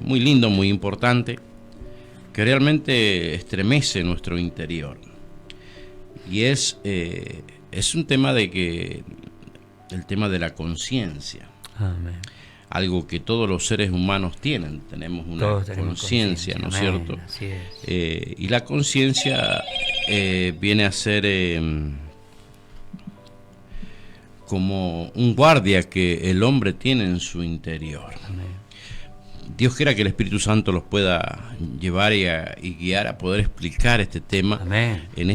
muy lindo, muy importante, que realmente estremece nuestro interior. Y es un tema el tema de la conciencia. Amén. Algo que todos los seres humanos tenemos una conciencia, ¿no es cierto? Así es. Y la conciencia viene a ser como un guardia que el hombre tiene en su interior. Amén. Dios quiera que el Espíritu Santo los pueda llevar y guiar a poder explicar este tema. Amén. en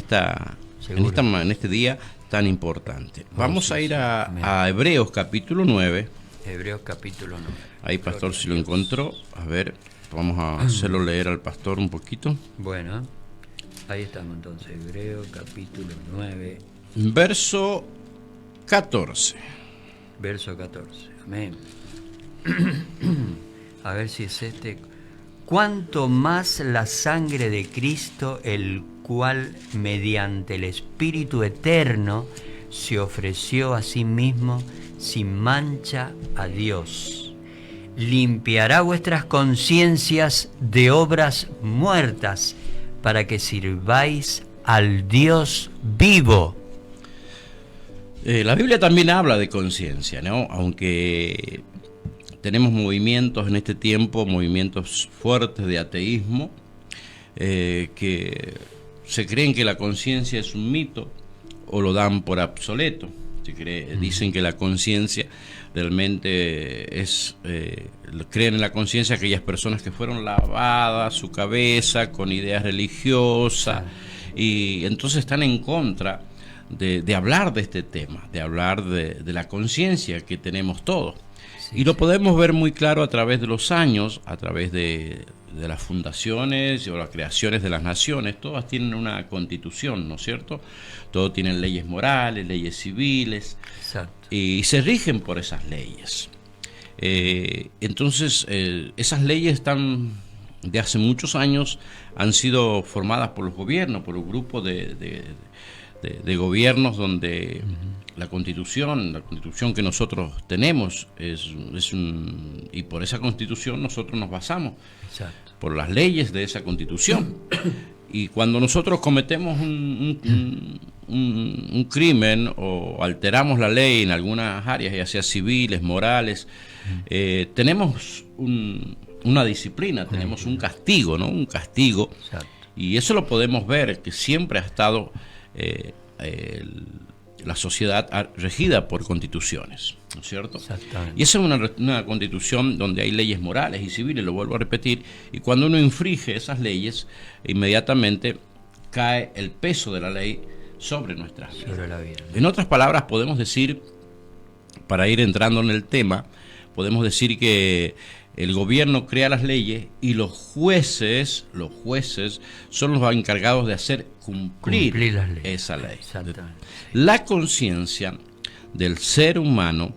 este día tan importante. Vamos a ir a Hebreos capítulo 9. Hebreos capítulo 9. Ahí, pastor, si lo encontró, a ver, vamos a hacerlo leer al pastor un poquito. Bueno, ahí estamos entonces, Hebreos capítulo 9. Verso 14. Verso 14, amén. A ver si es este. Cuanto más la sangre de Cristo, el cual mediante el Espíritu Eterno se ofreció a sí mismo sin mancha a Dios, limpiará vuestras conciencias de obras muertas para que sirváis al Dios vivo. La Biblia también habla de conciencia, ¿no? Aunque tenemos movimientos en este tiempo, movimientos fuertes de ateísmo, que se creen que la conciencia es un mito o lo dan por obsoleto. Dicen que la conciencia realmente es, creen en la conciencia aquellas personas que fueron lavadas su cabeza con ideas religiosas, y entonces están en contra de hablar de este tema, de hablar de la conciencia que tenemos todos. Y lo podemos ver muy claro a través de los años, a través de las fundaciones o las creaciones de las naciones. Todas tienen una constitución, ¿no es cierto? Todos tienen leyes morales, leyes civiles. Exacto. Y se rigen por esas leyes. Entonces, esas leyes están de hace muchos años, han sido formadas por los gobiernos, por un grupo de gobiernos donde la constitución que nosotros tenemos y por esa constitución nosotros nos basamos. Exacto. Por las leyes de esa constitución. Y cuando nosotros cometemos un crimen o alteramos la ley en algunas áreas, ya sea civiles, morales, tenemos una disciplina, tenemos un castigo, ¿no? Un castigo. Exacto. Y eso lo podemos ver, que siempre ha estado la sociedad regida por constituciones, ¿no es cierto? Exactamente. Y esa es una constitución donde hay leyes morales y civiles, lo vuelvo a repetir, y cuando uno infringe esas leyes, inmediatamente cae el peso de la ley sobre nuestras vidas. Sobre la vida. En otras palabras, podemos decir, para ir entrando en el tema, podemos decir que el gobierno crea las leyes y los jueces son los encargados de hacer cumplir las leyes. Esa ley. Exactamente. La conciencia del ser humano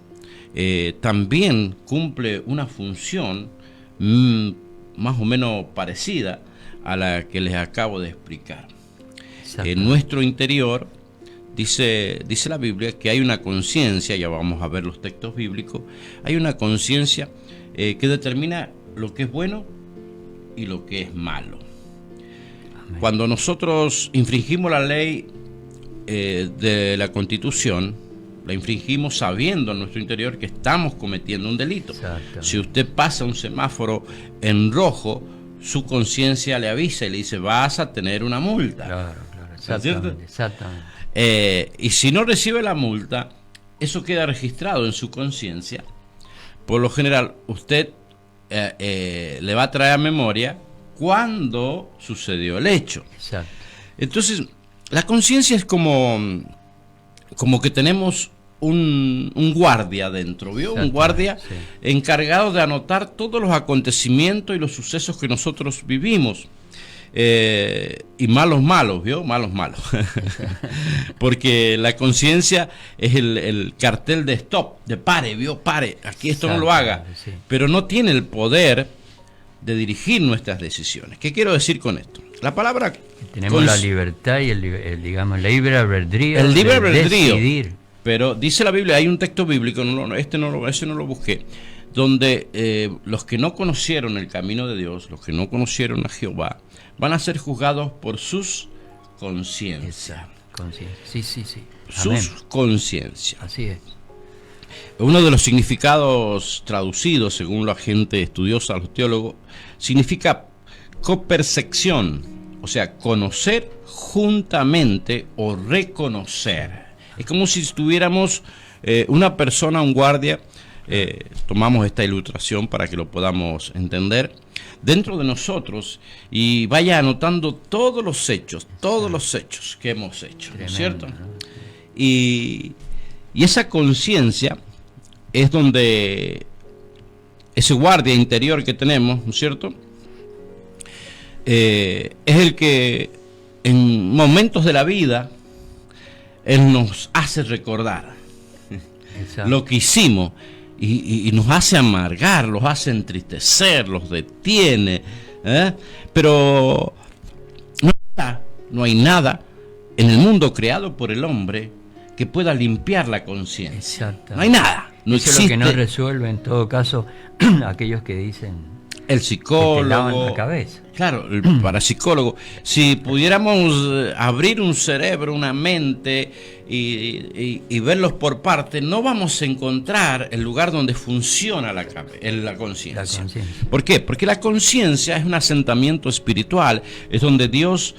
también cumple una función más o menos parecida a la que les acabo de explicar. En nuestro interior, dice la Biblia, que hay una conciencia, ya vamos a ver los textos bíblicos, hay una conciencia que determina lo que es bueno y lo que es malo. Amén. Cuando nosotros infringimos la ley de la Constitución, la infringimos sabiendo en nuestro interior que estamos cometiendo un delito. Si usted pasa un semáforo en rojo, su conciencia le avisa y le dice: vas a tener una multa. Claro, exactamente. Y si no recibe la multa, eso queda registrado en su conciencia. Por lo general, usted le va a traer a memoria cuándo sucedió el hecho. Exacto. Entonces, la conciencia es como que tenemos un guardia dentro, ¿vio? Un guardia encargado de anotar todos los acontecimientos y los sucesos que nosotros vivimos. Y malos, ¿vio? Malos. Porque la conciencia es el cartel de stop, de pare, ¿vio? Pare, aquí esto no lo haga. Sí. Pero no tiene el poder de dirigir nuestras decisiones. ¿Qué quiero decir con esto? La palabra... Tenemos la libertad y el libre albedrío. El libre albedrío. Decidir. Pero dice la Biblia, hay un texto bíblico, ese no lo busqué. donde los que no conocieron el camino de Dios, los que no conocieron a Jehová, van a ser juzgados por sus conciencias. Conciencia. Sí, sí, sí. Sus conciencias. Así es. Uno de los significados traducidos, según la gente estudiosa, los teólogos, significa copercepción, o sea, conocer juntamente o reconocer. Es como si estuviéramos una persona, un guardia, tomamos esta ilustración para que lo podamos entender, dentro de nosotros y vaya anotando todos los hechos que hemos hecho, ¿no es cierto? Y esa conciencia es donde ese guardia interior que tenemos, ¿no es cierto? Es el que en momentos de la vida él nos hace recordar lo que hicimos y nos hace amargar, los hace entristecer, los detiene, pero no hay nada en el mundo creado por el hombre que pueda limpiar la conciencia. No hay nada. No Eso existe. Es lo que no resuelve en todo caso aquellos que dicen el psicólogo, que te lavan la cabeza. Claro, el parapsicólogo. Si pudiéramos abrir un cerebro, una mente y verlos por parte, no vamos a encontrar el lugar donde funciona la conciencia. ¿Por qué? Porque la conciencia es un asentamiento espiritual, es donde Dios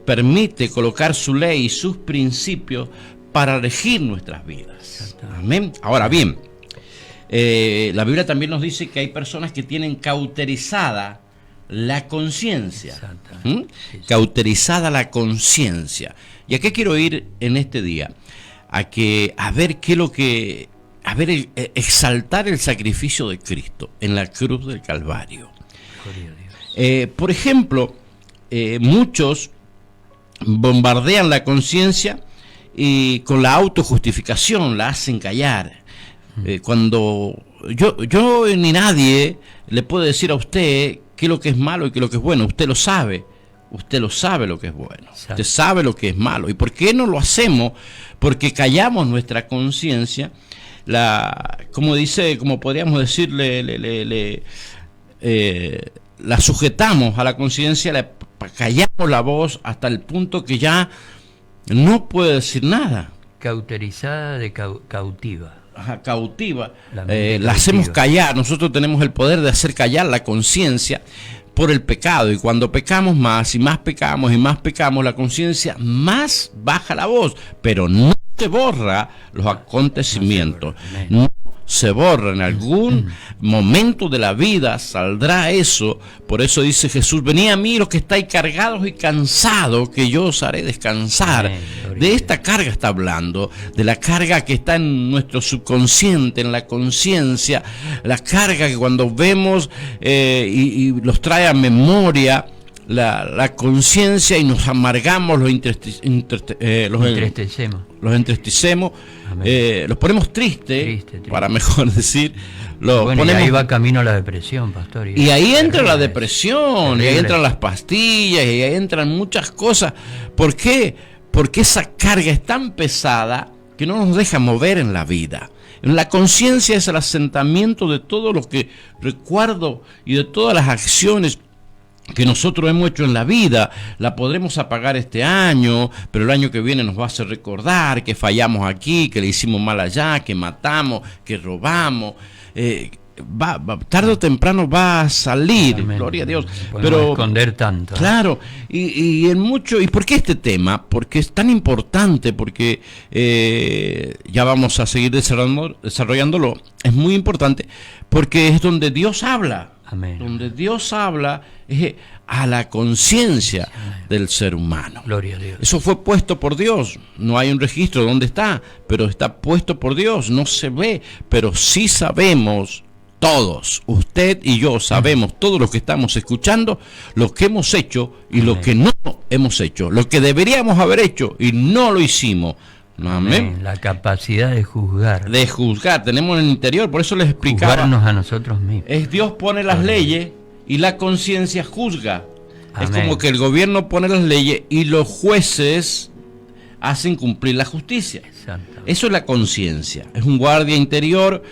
permite colocar su ley y sus principios para regir nuestras vidas. Amén. Ahora bien, la Biblia también nos dice que hay personas que tienen cauterizada la conciencia. Cauterizada la conciencia. ¿Y a qué quiero ir en este día? A ver qué es lo que... exaltar el sacrificio de Cristo en la cruz del Calvario. Por ejemplo, muchos bombardean la conciencia y con la autojustificación la hacen callar. Cuando yo ni nadie le puede decir a usted qué es lo que es malo y qué es lo que es bueno. Usted lo sabe lo que es bueno. Usted sabe lo que es malo. ¿Y por qué no lo hacemos? Porque callamos nuestra conciencia, como podríamos decirle, la sujetamos a la conciencia, le callamos la voz hasta el punto que ya no puede decir nada. Cauterizada de cautiva. Cautiva, la hacemos callar. Nosotros tenemos el poder de hacer callar la conciencia por el pecado, y cuando pecamos más y más pecamos y más pecamos, la conciencia más baja la voz, pero no se borra los acontecimientos, no se borra. En algún momento de la vida saldrá eso. Por eso dice Jesús: venid a mí los que estáis cargados y cansados, que yo os haré descansar. De esta carga está hablando, de la carga que está en nuestro subconsciente, en la conciencia, la carga que cuando vemos y los trae a memoria la conciencia y nos amargamos, los entristecemos, los ponemos tristes, para mejor decir. Y ahí va camino a la depresión, pastor. Y ahí entra la depresión, y ahí entran las pastillas, y ahí entran muchas cosas. ¿Por qué? Porque esa carga es tan pesada que no nos deja mover en la vida. La conciencia es el asentamiento de todo lo que recuerdo y de todas las acciones que nosotros hemos hecho en la vida. La podremos apagar este año, pero el año que viene nos va a hacer recordar que fallamos aquí, que le hicimos mal allá, que matamos, que robamos. Tarde o temprano va a salir, gloria a Dios. Pero esconder tanto. Claro, y en mucho. ¿Y por qué este tema? Porque es tan importante, porque ya vamos a seguir desarrollándolo. Es muy importante porque es donde Dios habla. Amén. Donde Dios habla es a la conciencia del ser humano. Gloria a Dios. Eso fue puesto por Dios. No hay un registro de dónde está, pero está puesto por Dios. No se ve, pero sí sabemos todos. Usted y yo sabemos, todos los que estamos escuchando, lo que hemos hecho y lo que no hemos hecho. Lo que deberíamos haber hecho y no lo hicimos. Amén. La capacidad de juzgar. De juzgar, tenemos en el interior, por eso les explicaba. Juzgarnos a nosotros mismos. Es Dios pone las leyes y la conciencia juzga. Es como que el gobierno pone las leyes y los jueces hacen cumplir la justicia. Eso es la conciencia. Es un guardia interior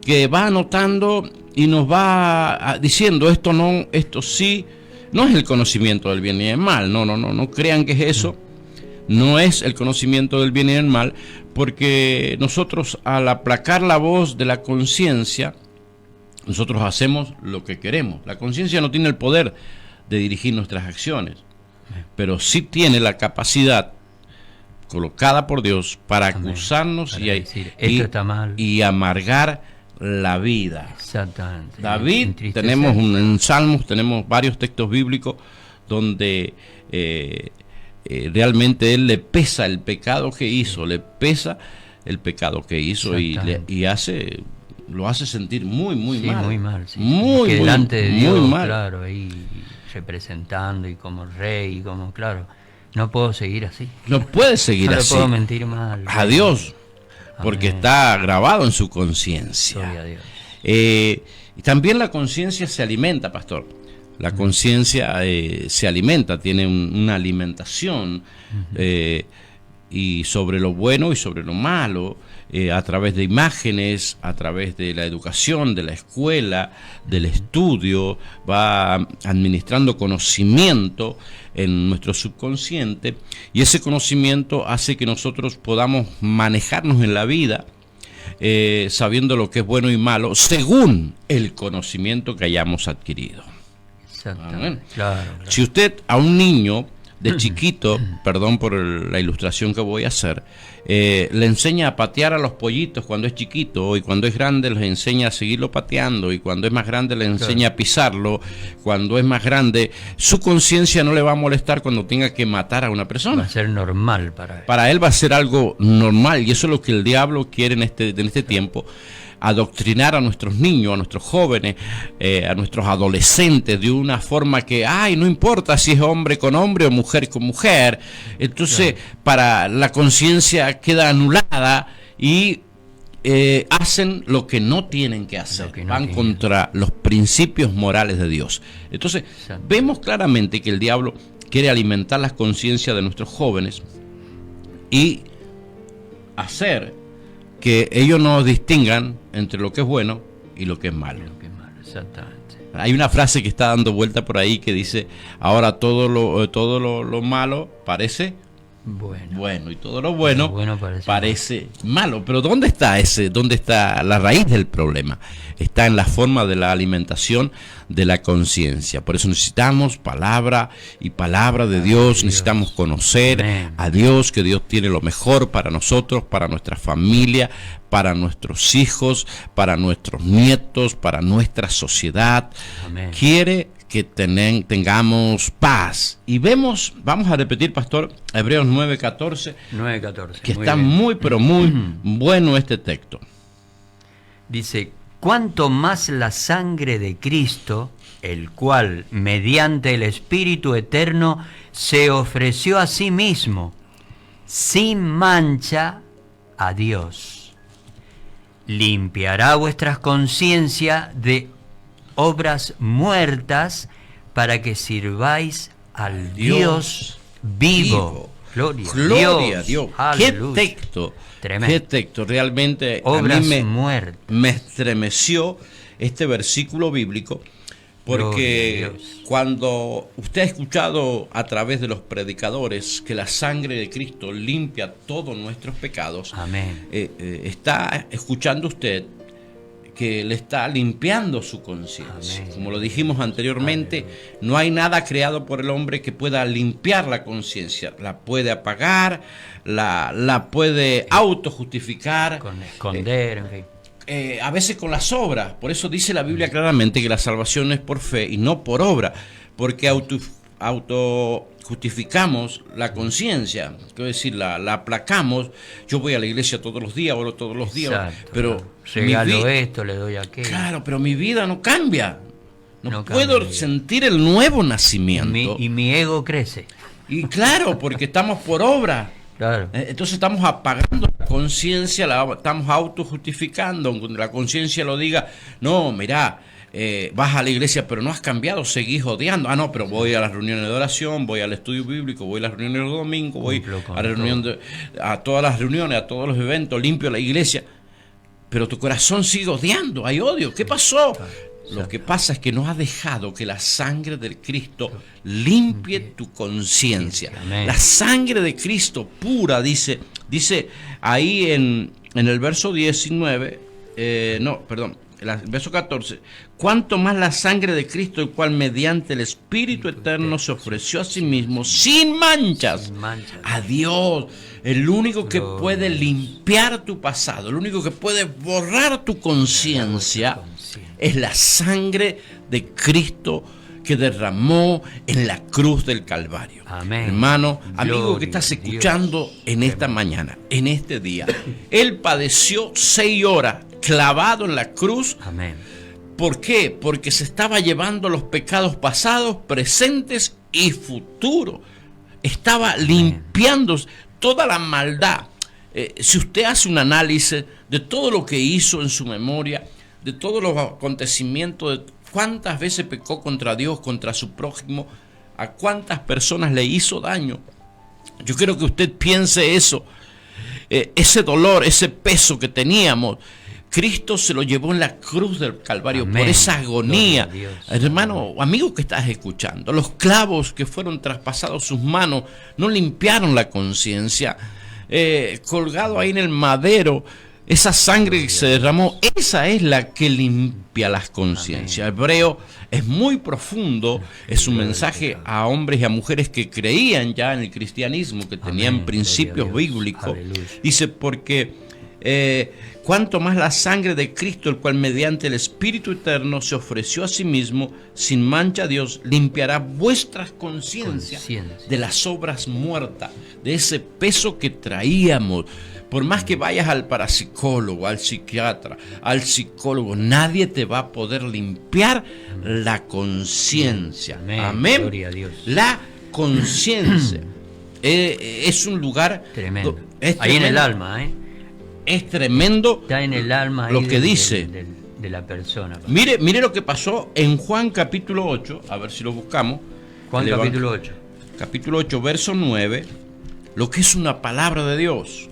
que va anotando y nos va diciendo esto no, esto sí. No es el conocimiento del bien y del mal, no crean que es eso. No es el conocimiento del bien y del mal, porque nosotros, al aplacar la voz de la conciencia, nosotros hacemos lo que queremos. La conciencia no tiene el poder de dirigir nuestras acciones, pero sí tiene la capacidad colocada por Dios para acusarnos para decir, esto está mal, y amargar la vida. Exactamente. David, tenemos en Salmos, tenemos varios textos bíblicos donde realmente él le pesa el pecado que hizo, le pesa el pecado que hizo y lo hace sentir muy mal. Muy mal, sí. Muy, que delante de Dios, muy mal. Claro, ahí representando y como rey, como, claro, no puedo seguir así. No puede seguir no así. No puedo mentir mal. A Dios, porque está grabado en su conciencia. Gloria a Dios. Y también la conciencia se alimenta, pastor. La conciencia se alimenta, tiene una alimentación y sobre lo bueno y sobre lo malo, a través de imágenes, a través de la educación, de la escuela, del estudio, va administrando conocimiento en nuestro subconsciente, y ese conocimiento hace que nosotros podamos manejarnos en la vida sabiendo lo que es bueno y malo según el conocimiento que hayamos adquirido. Exactamente. Claro. Si usted a un niño de chiquito, perdón por la ilustración que voy a hacer, le enseña a patear a los pollitos cuando es chiquito, y cuando es grande les enseña a seguirlo pateando, y cuando es más grande le enseña a pisarlo, cuando es más grande, su conciencia no le va a molestar cuando tenga que matar a una persona. Va a ser normal para él. Para él va a ser algo normal, y eso es lo que el diablo quiere en este tiempo. Adoctrinar a nuestros niños, a nuestros jóvenes, a nuestros adolescentes de una forma que, no importa si es hombre con hombre o mujer con mujer. Entonces, para la conciencia queda anulada y hacen lo que no tienen que hacer. Van contra los principios morales de Dios. Entonces, vemos claramente que el diablo quiere alimentar las conciencias de nuestros jóvenes y hacer que ellos no distingan entre lo que es bueno y lo que es malo. Exactamente. Hay una frase que está dando vuelta por ahí que dice: ahora todo lo malo parece bueno, y todo lo bueno parece malo. Pero ¿dónde está la raíz del problema? Está en la forma de la alimentación de la conciencia. Por eso necesitamos palabra y palabra de Dios. Necesitamos conocer a Dios, que Dios tiene lo mejor para nosotros, para nuestra familia, para nuestros hijos, para nuestros nietos, para nuestra sociedad. Amén. Quiere que tengamos paz. Y vamos a repetir, pastor, Hebreos 9:14, que está muy, pero muy bueno este texto. Dice: cuanto más la sangre de Cristo, el cual mediante el Espíritu Eterno se ofreció a sí mismo, sin mancha, a Dios, limpiará vuestras conciencias de obras muertas, para que sirváis al Dios vivo. Gloria a Dios. Qué texto. Tremendo. Qué texto. Realmente obras a mí muertas. Me estremeció este versículo bíblico, porque cuando usted ha escuchado a través de los predicadores que la sangre de Cristo limpia todos nuestros pecados, amén, está escuchando usted que le está limpiando su conciencia. Como lo dijimos anteriormente, no hay nada creado por el hombre que pueda limpiar la conciencia. La puede apagar, la puede autojustificar, esconder, en fin. A veces con las obras. Por eso dice la Biblia claramente que la salvación es por fe y no por obra, porque justificamos la conciencia, quiero decir, la aplacamos. Yo voy a la iglesia todos los días, oro todos los días. Exacto, pero regalo esto, le doy aquello. Claro, pero mi vida no cambia. No puedo sentir el nuevo nacimiento. Y mi ego crece. Y claro, porque estamos por obra. Claro. Entonces estamos apagando la conciencia, la estamos autojustificando, aunque la conciencia lo diga. No, mirá, vas a la iglesia pero no has cambiado, seguís odiando. No, pero voy a las reuniones de oración, voy al estudio bíblico, voy a las reuniones de los domingos, voy a todas las reuniones, a todos los eventos, limpio la iglesia. pero tu corazón sigue odiando, hay odio. ¿Qué pasó? Lo que pasa es que no has dejado que la sangre de Cristo limpie tu conciencia. La sangre de Cristo pura, dice ahí en el verso 19, el verso 14, cuanto más la sangre de Cristo, el cual mediante el Espíritu Eterno se ofreció a sí mismo sin manchas a Dios, el único que puede limpiar tu pasado, el único que puede borrar tu conciencia, es la sangre de Cristo que derramó en la cruz del Calvario. Amén. Hermano, amigo que estás escuchando en esta mañana, en este día, Él padeció 6 horas clavado en la cruz. Amén. ¿Por qué? Porque se estaba llevando los pecados pasados, presentes y futuros. Estaba limpiando toda la maldad. Si usted hace un análisis de todo lo que hizo en su memoria, de todos los acontecimientos, de cuántas veces pecó contra Dios, contra su prójimo, a cuántas personas le hizo daño, yo quiero que usted piense eso, ese dolor, ese peso que teníamos, Cristo se lo llevó en la cruz del Calvario. Amén. Por esa agonía. Hermano, amigo que estás escuchando, los clavos que fueron traspasados sus manos no limpiaron la conciencia. Colgado ahí en el madero, esa sangre que se derramó, esa es la que limpia las conciencias. Hebreo es muy profundo, es un mensaje a hombres y a mujeres que creían ya en el cristianismo, que tenían principios bíblicos. Aleluya. Dice, porque cuanto más la sangre de Cristo, el cual mediante el Espíritu Eterno se ofreció a sí mismo sin mancha a Dios, limpiará vuestras conciencias de las obras muertas, de ese peso que traíamos. Por más que vayas al parapsicólogo, al psiquiatra, al psicólogo, nadie te va a poder limpiar la conciencia. Amén. Gloria a Dios. La conciencia es un lugar tremendo. Ahí en el alma, es tremendo. Está en el alma lo que dice de la persona. Mire lo que pasó en Juan capítulo 8, a ver si lo buscamos. Juan capítulo 8. Capítulo 8, verso 9, lo que es una palabra de Dios.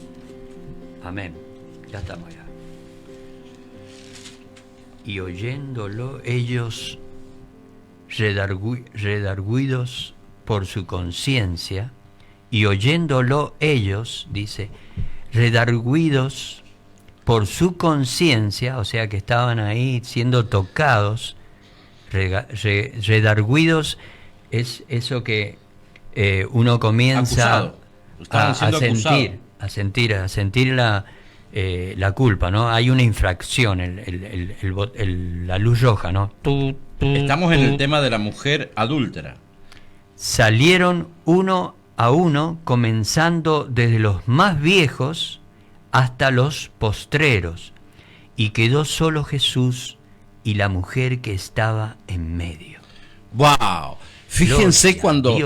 Amén. Ya estamos ya. Y oyéndolo ellos, redarguidos por su conciencia, y oyéndolo ellos, dice, redarguidos por su conciencia, o sea que estaban ahí siendo tocados. Redarguidos es eso que uno comienza a sentir la culpa, ¿no? Hay una infracción, la luz roja, ¿no? Estamos en el tema de la mujer adúltera. Salieron uno a uno, comenzando desde los más viejos hasta los postreros, y quedó solo Jesús y la mujer que estaba en medio. ¡Wow! Fíjense cuando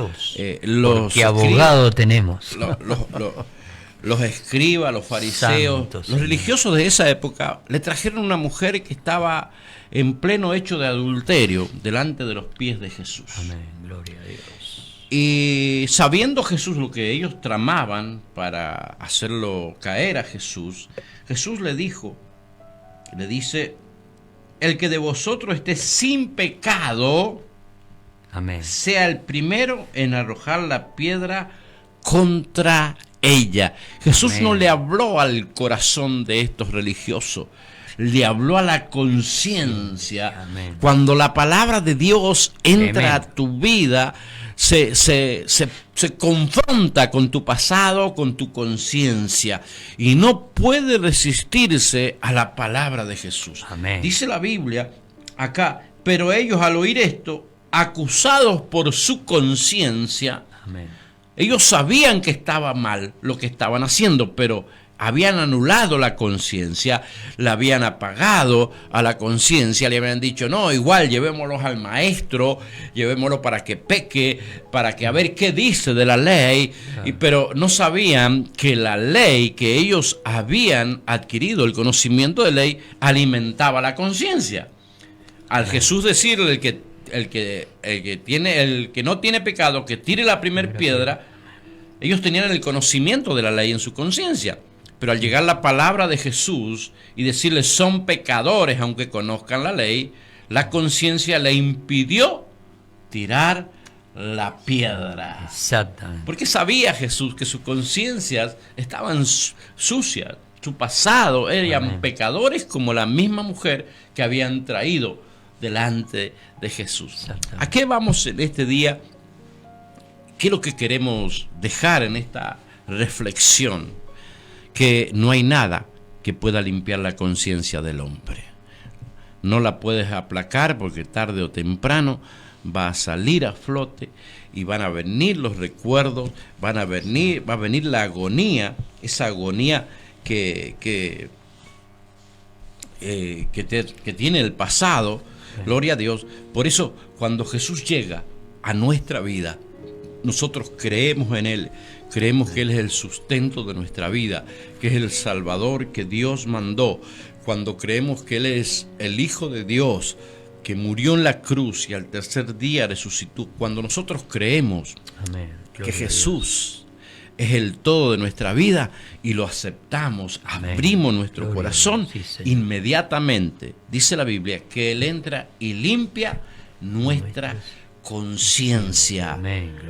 los abogados tenemos. Los escribas, los fariseos, Santos, los religiosos de esa época le trajeron una mujer que estaba en pleno hecho de adulterio delante de los pies de Jesús. Amén, gloria a Dios. Y sabiendo Jesús lo que ellos tramaban para hacerlo caer a Jesús, Jesús le dice, el que de vosotros esté sin pecado, amén, sea el primero en arrojar la piedra contra ella. Jesús amén. No le habló al corazón de estos religiosos, le habló a la conciencia. Cuando la palabra de Dios entra amén. A tu vida, se confronta con tu pasado, con tu conciencia, y no puede resistirse a la palabra de Jesús. Amén. Dice la Biblia acá, pero ellos al oír esto, acusados por su conciencia, ellos sabían que estaba mal lo que estaban haciendo, pero habían anulado la conciencia, la habían apagado a la conciencia, le habían dicho, no, igual llevémoslos al maestro, llevémoslo para que peque, para que a ver qué dice de la ley, pero no sabían que la ley que ellos habían adquirido, el conocimiento de ley, alimentaba la conciencia. Al Jesús decirle el que no tiene pecado, que tire la primera piedra, ellos tenían el conocimiento de la ley en su conciencia. Pero al llegar la palabra de Jesús y decirles son pecadores aunque conozcan la ley, la conciencia le impidió tirar la piedra. Exactamente. Porque sabía Jesús que sus conciencias estaban sucias, su pasado eran Amén. pecadores como la misma mujer que habían traído delante de Jesús. ¿A qué vamos en este día? ¿Qué es lo que queremos dejar en esta reflexión? Que no hay nada que pueda limpiar la conciencia del hombre. No la puedes aplacar porque tarde o temprano va a salir a flote y van a venir los recuerdos, va a venir la agonía, esa agonía que tiene el pasado. Gloria a Dios. Por eso, cuando Jesús llega a nuestra vida, nosotros creemos en Él, creemos que Él es el sustento de nuestra vida, que es el Salvador que Dios mandó. Cuando creemos que Él es el Hijo de Dios, que murió en la cruz y al tercer día resucitó. Cuando nosotros creemos que Jesús es el todo de nuestra vida y lo aceptamos, abrimos nuestro corazón, inmediatamente, dice la Biblia, que Él entra y limpia nuestra conciencia.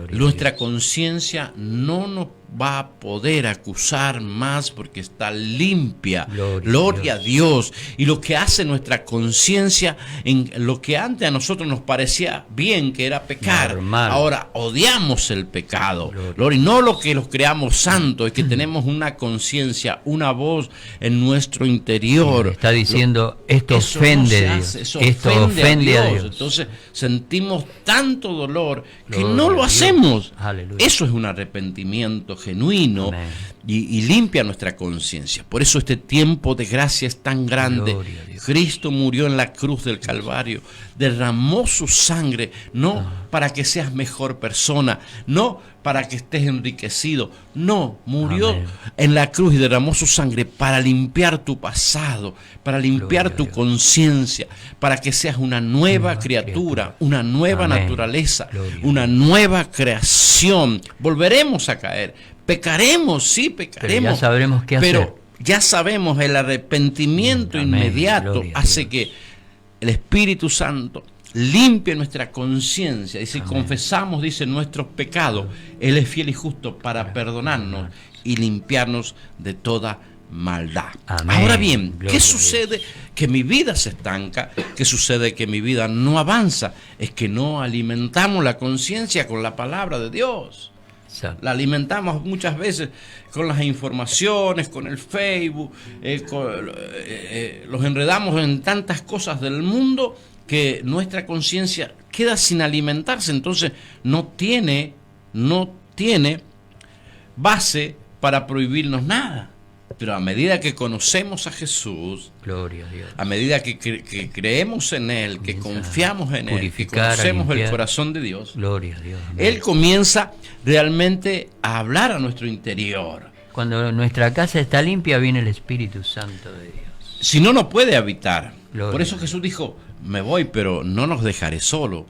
Nuestra conciencia no nos va a poder acusar más porque está limpia. Gloria a Dios. Y lo que hace nuestra conciencia, en lo que antes a nosotros nos parecía bien, que era pecar, ahora odiamos el pecado. Gloria. No lo que los creamos santos, es que tenemos una conciencia, una voz en nuestro interior. Está diciendo, esto ofende a Dios. Esto ofende a Dios. Entonces sentimos tanto dolor que no lo hacemos. Eso es un arrepentimiento genuino y limpia nuestra conciencia. Por eso este tiempo de gracia es tan grande. Cristo murió en la cruz del Calvario, derramó su sangre, no para que seas mejor persona, no para que estés enriquecido, no, murió en la cruz y derramó su sangre para limpiar tu pasado, para limpiar tu conciencia, para que seas una nueva criatura, una nueva naturaleza, una nueva creación. Volveremos a caer, pecaremos, sí, pecaremos, pero ya sabremos qué hacer. Pero ya sabemos, el arrepentimiento inmediato hace que el Espíritu Santo limpie nuestra conciencia. Dice, confesamos, dice, nuestros pecados, Él es fiel y justo para perdonarnos y limpiarnos de toda maldad. Ahora bien, ¿qué sucede? Que mi vida se estanca. ¿Qué sucede? Que mi vida no avanza. Es que no alimentamos la conciencia con la palabra de Dios. La alimentamos muchas veces con las informaciones, con el Facebook, los enredamos en tantas cosas del mundo que nuestra conciencia queda sin alimentarse. Entonces no tiene base para prohibirnos nada. Pero a medida que conocemos a Jesús, gloria a Dios, a medida que creemos en Él, que confiamos en Él, que conocemos el corazón de Dios, gloria a Dios, Él comienza realmente a hablar a nuestro interior. Cuando nuestra casa está limpia, viene el Espíritu Santo de Dios. Si no, no puede habitar. Gloria. Por eso Jesús dijo, me voy, pero no los dejaré solo.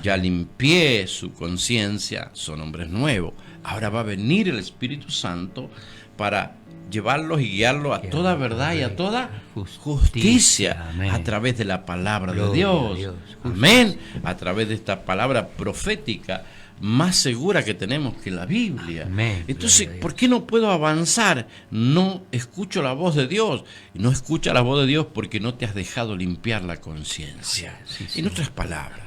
Ya limpié su conciencia, son hombres nuevos. Ahora va a venir el Espíritu Santo para llevarlos y guiarlos a toda verdad y a toda justicia, a través de la palabra de Dios. Amén. A través de esta palabra profética más segura que tenemos que la Biblia. Entonces, ¿por qué no puedo avanzar? No escucho la voz de Dios. No escucha la voz de Dios porque no te has dejado limpiar la conciencia. En otras palabras,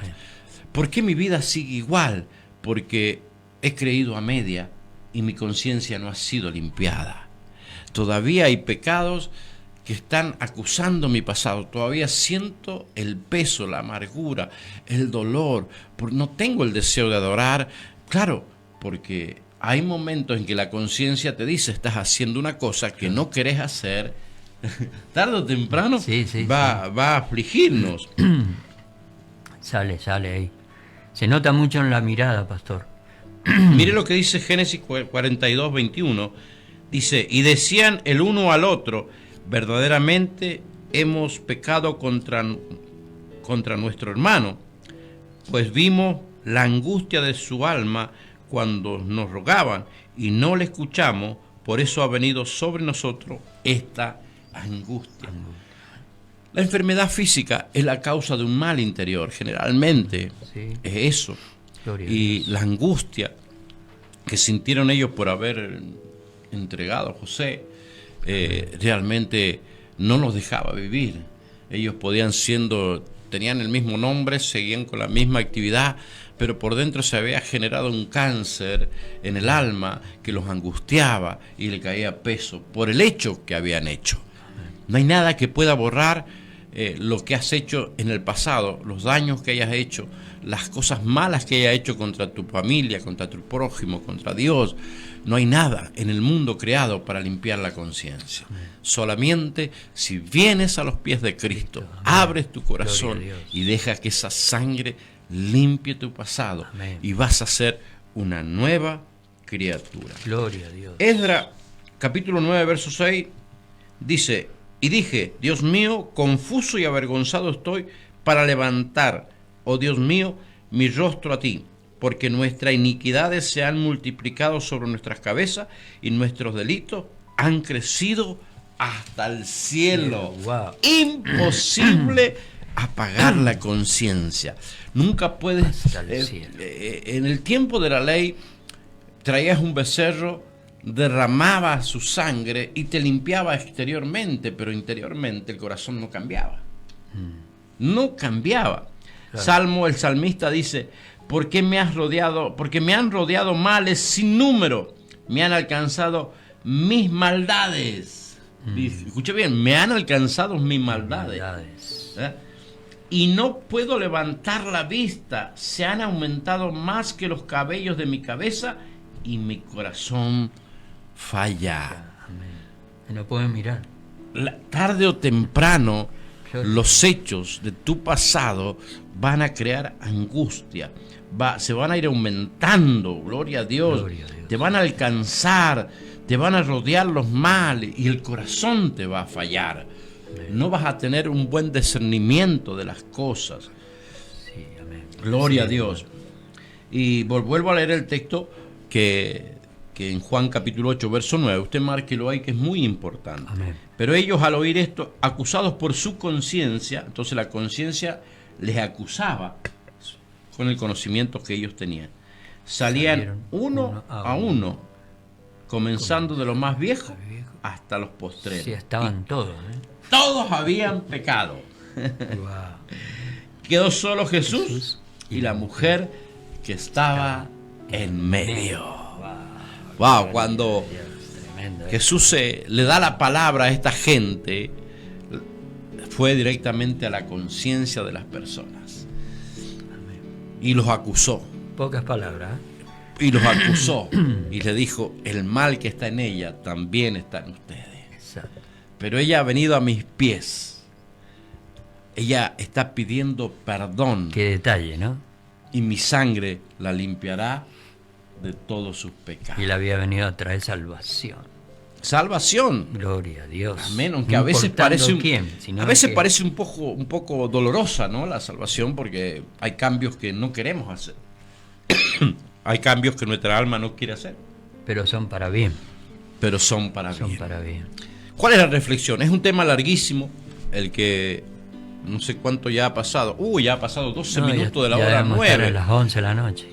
¿por qué mi vida sigue igual? Porque he creído a media y mi conciencia no ha sido limpiada. Todavía hay pecados que están acusando mi pasado. Todavía siento el peso, la amargura, el dolor. No tengo el deseo de adorar. Claro, porque hay momentos en que la conciencia te dice, estás haciendo una cosa que no querés hacer. Tarde o temprano va a afligirnos. Sale ahí. Se nota mucho en la mirada, pastor. Mire lo que dice Génesis 42, 21. Dice, y decían el uno al otro, verdaderamente hemos pecado contra nuestro hermano, pues vimos la angustia de su alma cuando nos rogaban y no le escuchamos Por eso ha venido sobre nosotros esta angustia. La enfermedad física es la causa de un mal interior, generalmente es eso. Y la angustia que sintieron ellos por haber entregado a José realmente no los dejaba vivir. Ellos tenían el mismo nombre, seguían con la misma actividad, pero por dentro se había generado un cáncer en el alma que los angustiaba y le caía peso por el hecho que habían hecho. No hay nada que pueda borrar lo que has hecho en el pasado, los daños que hayas hecho, las cosas malas que hayas hecho contra tu familia, contra tu prójimo, contra Dios. No hay nada en el mundo creado para limpiar la conciencia. Solamente si vienes a los pies de Cristo, abres tu corazón y dejas que esa sangre limpie tu pasado. Amén. Y vas a ser una nueva criatura. Gloria a Dios. Esdras, capítulo 9, verso 6, dice: y dije, Dios mío, confuso y avergonzado estoy para levantar, oh Dios mío, mi rostro a ti, porque nuestras iniquidades se han multiplicado sobre nuestras cabezas y nuestros delitos han crecido hasta el cielo. Wow. Imposible apagar la conciencia. Nunca puedes. En el tiempo de la ley, traías un becerro, derramaba su sangre y te limpiaba exteriormente, pero interiormente el corazón no cambiaba. No cambiaba. Claro. El salmista dice: porque me han rodeado males sin número, me han alcanzado mis maldades. Escuche bien, me han alcanzado mis maldades. Y no puedo levantar la vista, se han aumentado más que los cabellos de mi cabeza y mi corazón falla. No pueden mirar. Tarde o temprano, los hechos de tu pasado van a crear angustia, se van a ir aumentando, gloria a Dios, te van a alcanzar, te van a rodear los males y el corazón te va a fallar. No vas a tener un buen discernimiento de las cosas. Sí, amén. Gloria a Dios. Y vuelvo a leer el texto que en Juan capítulo 8, verso 9, usted márquelo ahí, que es muy importante. Amén. Pero ellos, al oír esto, acusados por su conciencia, entonces la conciencia les acusaba con el conocimiento que ellos tenían. Salían uno a uno, comenzando de los más viejos hasta los postreros. Sí, estaban todos. Todos habían pecado. Wow. Quedó solo Jesús y la mujer que estaba en medio. Wow, cuando Jesús le da la palabra a esta gente, fue directamente a la conciencia de las personas. Y los acusó. Pocas palabras. Y los acusó. Y le dijo: el mal que está en ella también está en ustedes. Exacto. Pero ella ha venido a mis pies. Ella está pidiendo perdón. Qué detalle, ¿no? Y mi sangre la limpiará de todos sus pecados. Y él había venido a traer salvación. Salvación. Gloria a Dios. Amén, aunque a veces parece parece un poco dolorosa, ¿no? La salvación, porque hay cambios que no queremos hacer. Hay cambios que nuestra alma no quiere hacer. Pero son para bien. Pero son para bien. Son para bien. ¿Cuál es la reflexión? Es un tema larguísimo, el que no sé cuánto ya ha pasado. Ya ha pasado 12 minutos de la hora 9. A las 11 de la noche.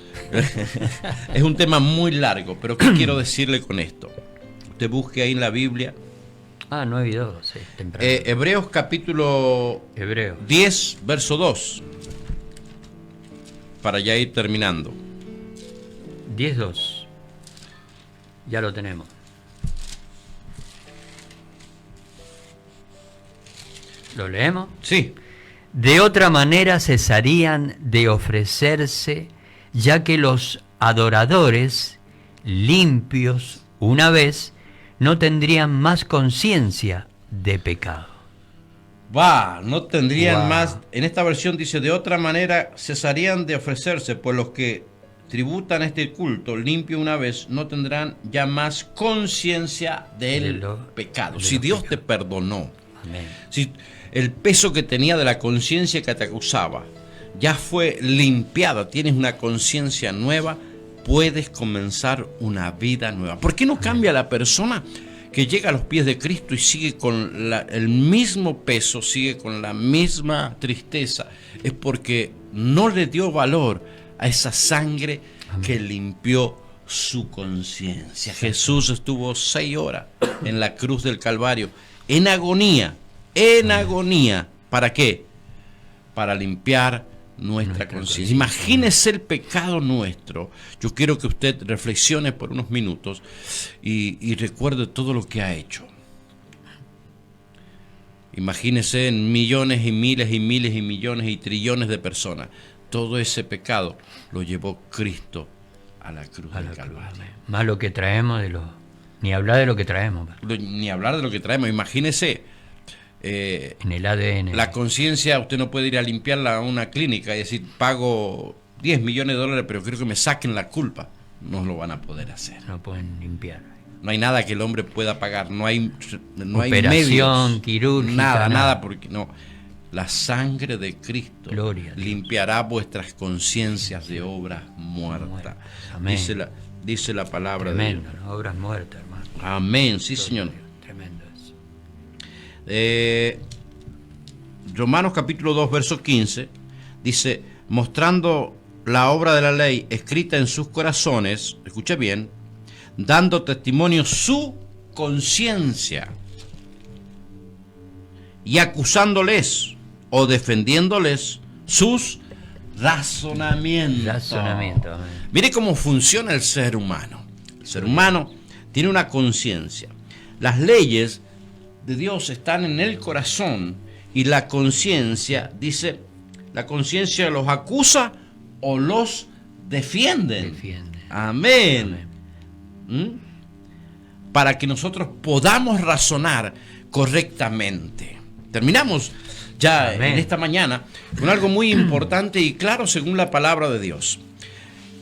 Es un tema muy largo, pero ¿qué quiero decirle con esto? Usted busque ahí en la Biblia. 9 y 2, sí, temprano. Hebreos capítulo 10, verso 2. Para ya ir terminando. 10:2. Ya lo tenemos. ¿Lo leemos? Sí. De otra manera cesarían de ofrecerse, ya que los adoradores, limpios una vez, no tendrían más conciencia de pecado. No tendrían más. En esta versión dice: de otra manera cesarían de ofrecerse, pues los que tributan este culto limpio una vez no tendrán ya más conciencia del pecado. Si Dios te perdonó, amén. Si el peso que tenía de la conciencia que te acusaba ya fue limpiada, tienes una conciencia nueva, puedes comenzar una vida nueva. ¿Por qué no cambia la persona que llega a los pies de Cristo y sigue con el mismo peso, sigue con la misma tristeza? Es porque no le dio valor a esa sangre que limpió su conciencia. Jesús estuvo 6 horas en la cruz del Calvario, en agonía. ¿Para qué? Para limpiar nuestra conciencia. Imagínese el pecado nuestro. Yo quiero que usted reflexione por unos minutos y recuerde todo lo que ha hecho. Imagínese en millones y miles y miles y millones y trillones de personas. Todo ese pecado lo llevó Cristo a la cruz del Calvario. Más lo que traemos ni hablar de lo que traemos. Ni hablar de lo que traemos. Imagínese. En el ADN. La conciencia, usted no puede ir a limpiarla a una clínica y decir, pago 10 millones de dólares, pero quiero que me saquen la culpa. No lo van a poder hacer. No pueden limpiar. No hay nada que el hombre pueda pagar. No hay operación quirúrgica. Nada, porque no. La sangre de Cristo limpiará vuestras conciencias de obras muertas. Amén. Dice la palabra tremendo, de Dios. ¿no? Obras muertas, hermano. Amén, sí, Señor. Tremendo eso. Romanos capítulo 2, verso 15, dice, mostrando la obra de la ley escrita en sus corazones, escuche bien, dando testimonio su conciencia y acusándoles o defendiéndoles sus razonamientos. Mire cómo funciona el ser humano. El ser humano tiene una conciencia. Las leyes de Dios están en el corazón y la conciencia, dice, la conciencia los acusa o los defiende. Amén. Para que nosotros podamos razonar correctamente. Terminamos ya en esta mañana con algo muy importante y claro según la palabra de Dios.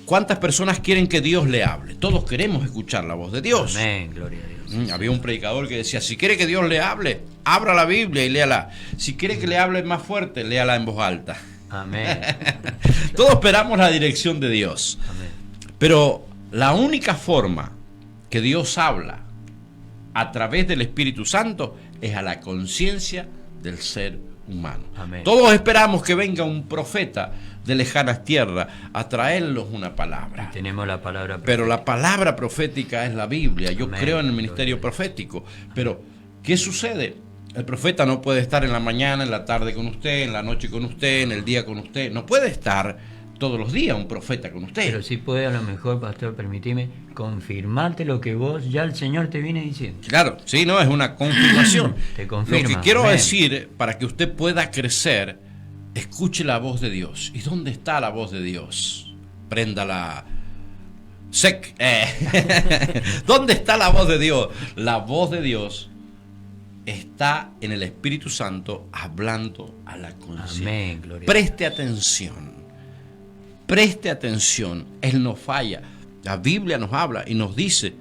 ¿Cuántas personas quieren que Dios le hable? Todos queremos escuchar la voz de Dios. Amén, gloria a Dios. Había un predicador que decía, si quiere que Dios le hable, abra la Biblia y léala. Si quiere que le hable más fuerte, léala en voz alta. Amén. Todos esperamos la dirección de Dios. Amén. Pero la única forma que Dios habla a través del Espíritu Santo es a la conciencia del ser humano. Amén. Todos esperamos que venga un profeta de lejanas tierras a traernos una palabra. Y tenemos la palabra profética. Pero la palabra profética es la Biblia. Yo Amén. creo en el ministerio profético. Pero, ¿qué sucede? El profeta no puede estar en la mañana, en la tarde con usted, en la noche con usted, en el día con usted. No puede estar todos los días un profeta con usted. Pero sí puede a lo mejor, pastor, permitime, confirmarte lo que vos ya el Señor te viene diciendo. Claro, sí, no, es una confirmación. Te confirma. Lo que quiero Amén. decir, para que usted pueda crecer, escuche la voz de Dios. ¿Y dónde está la voz de Dios? Préndala. ¿Dónde está la voz de Dios? La voz de Dios está en el Espíritu Santo hablando a la conciencia. Amén, gloria. Preste atención. Preste atención. Él no falla. La Biblia nos habla y nos dice,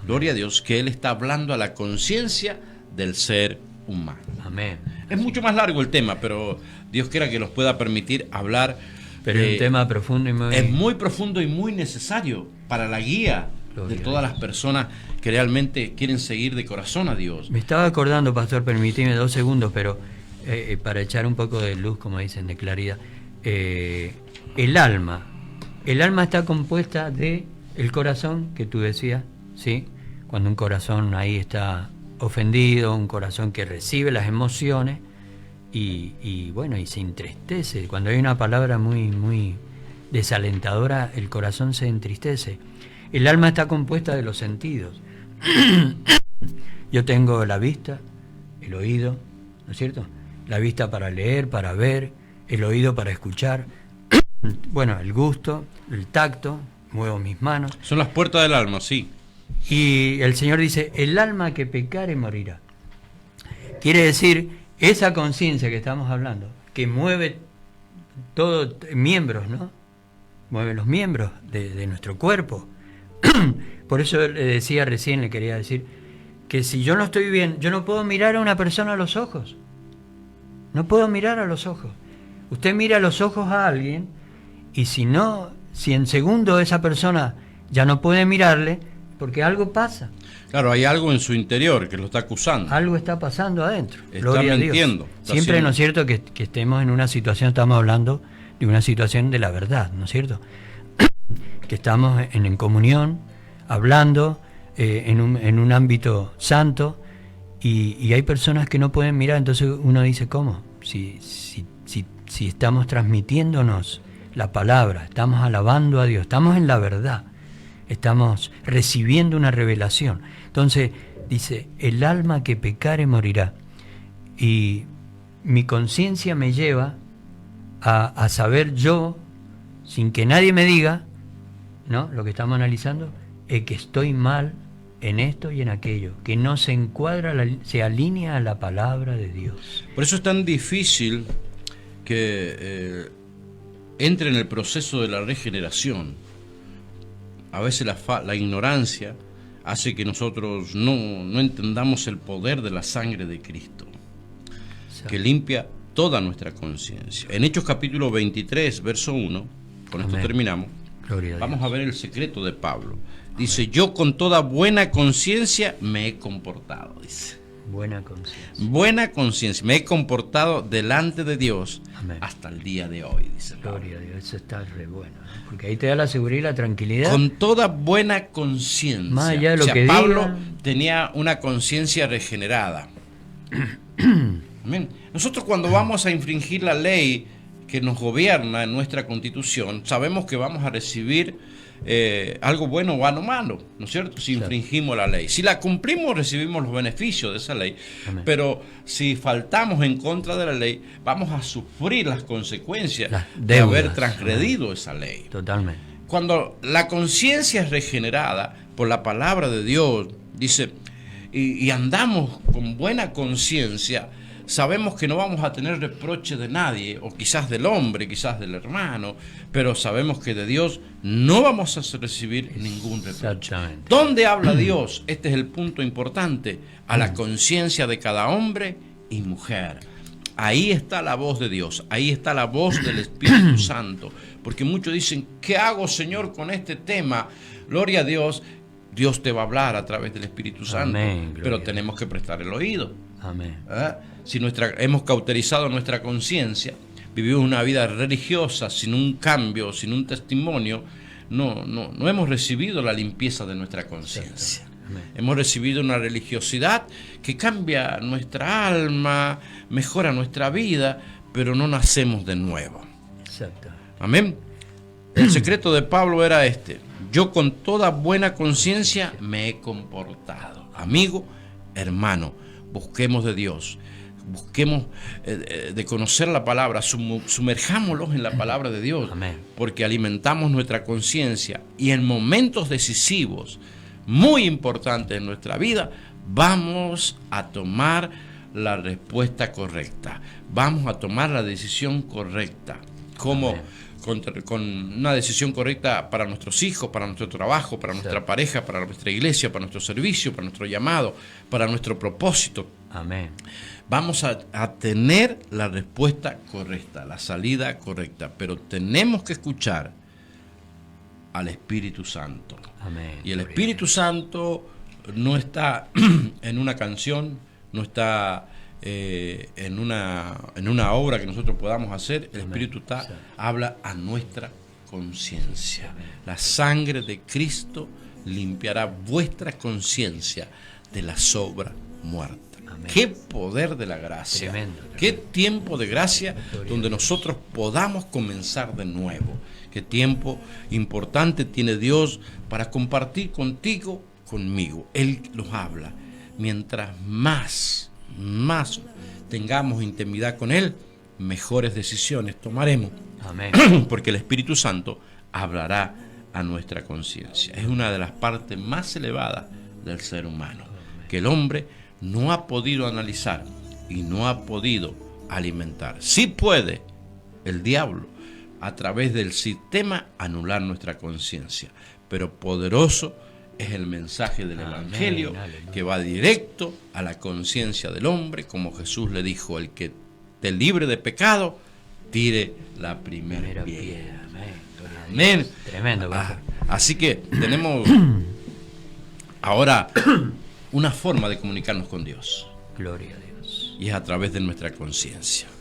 gloria a Dios, que Él está hablando a la conciencia del ser humano. Amén. Es mucho más largo el tema, pero Dios quiera que nos pueda permitir hablar. Pero es un tema profundo y muy... Es muy profundo y muy necesario para la guía de todas las personas que realmente quieren seguir de corazón a Dios. Me estaba acordando, pastor, permíteme 2 segundos, pero para echar un poco de luz, como dicen, de claridad. El alma está compuesta de el corazón, que tú decías, ¿sí? Cuando un corazón ahí está ofendido, un corazón que recibe las emociones y bueno, y se entristece. Cuando hay una palabra muy desalentadora, el corazón se entristece. El alma está compuesta de los sentidos. Yo tengo la vista, el oído, ¿no es cierto? La vista para leer, para ver, el oído para escuchar, bueno, el gusto, el tacto, muevo mis manos. Son las puertas del alma, sí. Y el Señor dice, el alma que pecare morirá. Quiere decir, esa conciencia que estamos hablando, que mueve todos miembros, ¿no? Mueve los miembros de nuestro cuerpo. Por eso le decía recién, le quería decir, que si yo no estoy bien, yo no puedo mirar a una persona a los ojos. No puedo mirar a los ojos. Usted mira a los ojos a alguien y si no si en segundo esa persona ya no puede mirarle, porque algo pasa. Claro, hay algo en su interior que lo está acusando. Algo está pasando adentro. Está Gloria mintiendo. a Dios. Siempre, ¿no es cierto?, que estemos en una situación, estamos hablando de una situación de la verdad, ¿no es cierto? Que estamos en comunión, hablando en un ámbito santo, y hay personas que no pueden mirar. Entonces uno dice, ¿cómo? Si estamos transmitiéndonos la palabra, estamos alabando a Dios, estamos en la verdad, estamos recibiendo una revelación. Entonces dice, el alma que pecare morirá. Y mi conciencia me lleva a saber yo, sin que nadie me diga, ¿no?, lo que estamos analizando, es que estoy mal en esto y en aquello, que no se encuadra, se alinea a la palabra de Dios. Por eso es tan difícil que entre en el proceso de la regeneración. A veces la ignorancia hace que nosotros no entendamos el poder de la sangre de Cristo, que limpia toda nuestra conciencia. En Hechos capítulo 23, verso 1, con esto terminamos, vamos a ver el secreto de Pablo. Dice, yo con toda buena conciencia me he comportado, dice. Buena conciencia. Buena conciencia, me he comportado delante de Dios. Amén. Hasta el día de hoy, dice Pablo. Gloria a Dios, eso está re bueno, ¿no? Porque ahí te da la seguridad y la tranquilidad. Con toda buena conciencia. Más allá de lo que Pablo digan, tenía una conciencia regenerada. Amén. Nosotros cuando vamos a infringir la ley que nos gobierna en nuestra Constitución, sabemos que vamos a recibir algo bueno o algo malo, ¿no es cierto? Si infringimos la ley. Si la cumplimos, recibimos los beneficios de esa ley. Amén. Pero si faltamos en contra de la ley, vamos a sufrir las consecuencias de deudas, haber transgredido esa ley. Totalmente. Cuando la conciencia es regenerada por la palabra de Dios, dice, y andamos con buena conciencia, sabemos que no vamos a tener reproche de nadie, o quizás del hombre, quizás del hermano, pero sabemos que de Dios no vamos a recibir ningún reproche. ¿Dónde habla Dios? Este es el punto importante, a la conciencia de cada hombre y mujer. Ahí está la voz de Dios, ahí está la voz del Espíritu Santo, porque muchos dicen, ¿qué hago, Señor, con este tema? Gloria a Dios, Dios te va a hablar a través del Espíritu Santo, pero tenemos que prestar el oído. Amén. Si hemos cauterizado nuestra conciencia, vivimos una vida religiosa sin un cambio, sin un testimonio, no hemos recibido la limpieza de nuestra conciencia. Hemos recibido una religiosidad que cambia nuestra alma, mejora nuestra vida, pero no nacemos de nuevo. Exacto. Amén. El secreto de Pablo era este: yo con toda buena conciencia me he comportado. Amigo, hermano, busquemos de Dios, busquemos de conocer la palabra, sumerjámoslos en la palabra de Dios. Amén. Porque alimentamos nuestra conciencia y en momentos decisivos, muy importantes en nuestra vida, vamos a tomar la respuesta correcta, vamos a tomar la decisión correcta. ¿Cómo? Con una decisión correcta para nuestros hijos, para nuestro trabajo, para nuestra pareja, para nuestra iglesia, para nuestro servicio, para nuestro llamado, para nuestro propósito. Amén. Vamos a tener la respuesta correcta, la salida correcta, pero tenemos que escuchar al Espíritu Santo. Amén. Y el Espíritu Santo no está en una canción, no está en una obra que nosotros podamos hacer. El Espíritu habla a nuestra conciencia. La sangre de Cristo limpiará vuestra conciencia de la sobra muerta. Amén. Qué poder de la gracia. Tremendo. Qué tiempo de gracia donde nosotros podamos comenzar de nuevo. Qué tiempo importante tiene Dios para compartir contigo, conmigo. Él nos habla. Mientras más tengamos intimidad con Él, mejores decisiones tomaremos. Amén. Porque el Espíritu Santo hablará a nuestra conciencia. Es una de las partes más elevadas del ser humano, que el hombre no ha podido analizar y no ha podido alimentar. Sí puede el diablo a través del sistema anular nuestra conciencia, pero poderoso es el mensaje del Evangelio, que va directo a la conciencia del hombre, como Jesús le dijo: el que te libre de pecado, tire la primera piedra. Amén. Tremendo, pastor. Así que tenemos ahora una forma de comunicarnos con Dios. Gloria a Dios. Y es a través de nuestra conciencia.